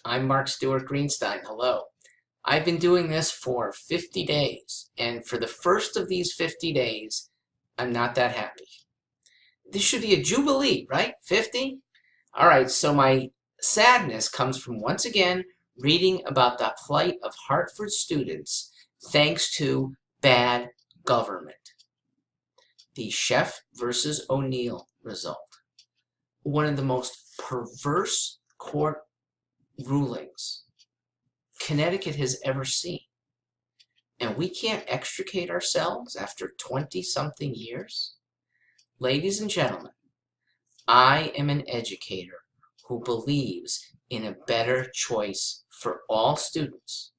I'm Mark Stewart Greenstein. Hello. I've been doing this for 50 days, and for the first of these 50 days, I'm not that happy. This should be a jubilee, right? 50? All right, so my sadness comes from once again reading about the plight of Hartford students thanks to bad government. The Sheff versus O'Neill result. One of the most perverse court rulings Connecticut has ever seen. And we can't extricate ourselves after 20-something years? Ladies and gentlemen, I am an educator who believes in a better choice for all students.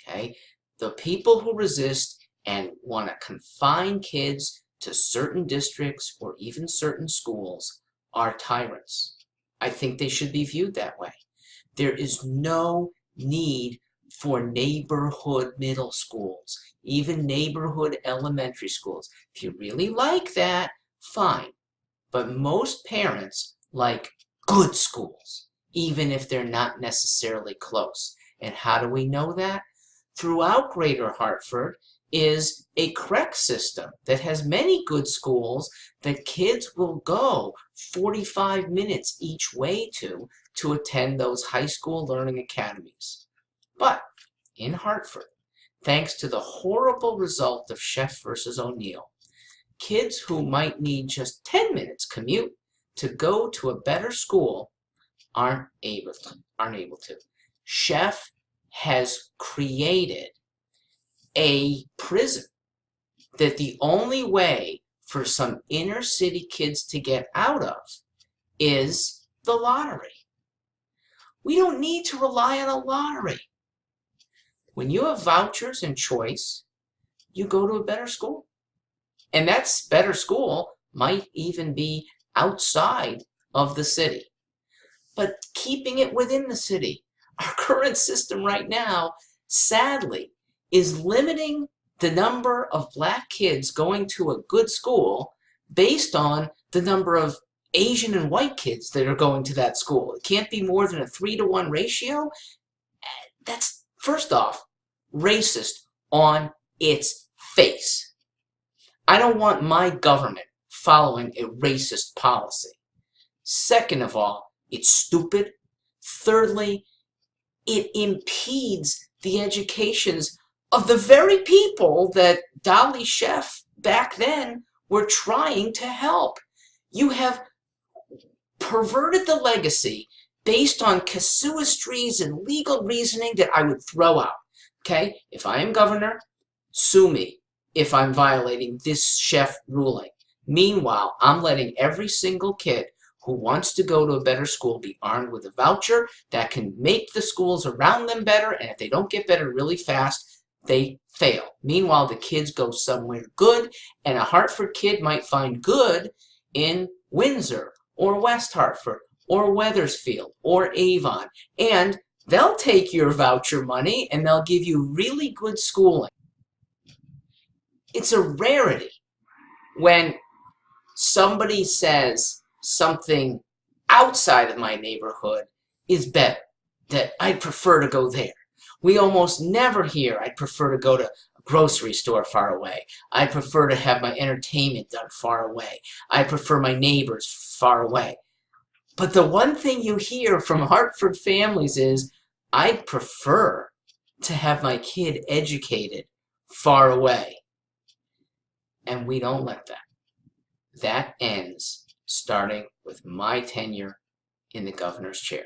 Okay? The people who resist and want to confine kids to certain districts or even certain schools are tyrants. I think they should be viewed that way. There is no need for neighborhood middle schools, even neighborhood elementary schools. If you really like that, fine. But most parents like good schools, even if they're not necessarily close. And how do we know that? Throughout Greater Hartford is a CREC system that has many good schools that kids will go 45 minutes each way to attend those high school learning academies. But in Hartford, thanks to the horrible result of Sheff versus O'Neill, kids who might need just 10 minutes commute to go to a better school aren't able to. Sheff has created a prison that the only way for some inner city kids to get out of is the lottery. We don't need to rely on a lottery. When you have vouchers and choice, you go to a better school. And that better school might even be outside of the city. But keeping it within the city, our current system right now, sadly, is limiting the number of black kids going to a good school based on the number of Asian and white kids that are going to that school. It can't be more than a 3-to-1 ratio. That's, first off, racist on its face. I don't want my government following a racist policy. Second of all, it's stupid. Thirdly, it impedes the educations of the very people that Dolly Sheff back then were trying to help. You have perverted the legacy based on casuistries and legal reasoning that I would throw out. Okay? If I am governor, sue me if I'm violating this Sheff ruling. Meanwhile, I'm letting every single kid who wants to go to a better school be armed with a voucher that can make the schools around them better, and if they don't get better really fast, they fail. Meanwhile, the kids go somewhere good, and a Hartford kid might find good in Windsor or West Hartford or Wethersfield or Avon, and they'll take your voucher money and they'll give you really good schooling. It's a rarity when somebody says something outside of my neighborhood is better, that I'd prefer to go there. We almost never hear, I'd prefer to go to a grocery store far away. I prefer to have my entertainment done far away. I prefer my neighbors far away. But the one thing you hear from Hartford families is, I'd prefer to have my kid educated far away. And we don't let that. That ends starting with my tenure in the governor's chair.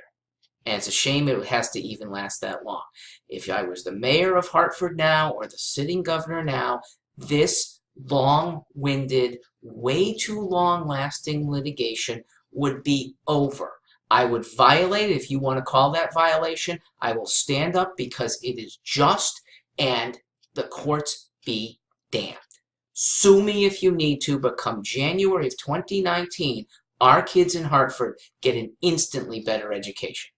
And it's a shame it has to even last that long. If I was the mayor of Hartford now or the sitting governor now, this long-winded, way too long-lasting litigation would be over. I would violate it. If you want to call that violation, I will stand up because it is just, and the courts be damned. Sue me if you need to, but come January of 2019, our kids in Hartford get an instantly better education.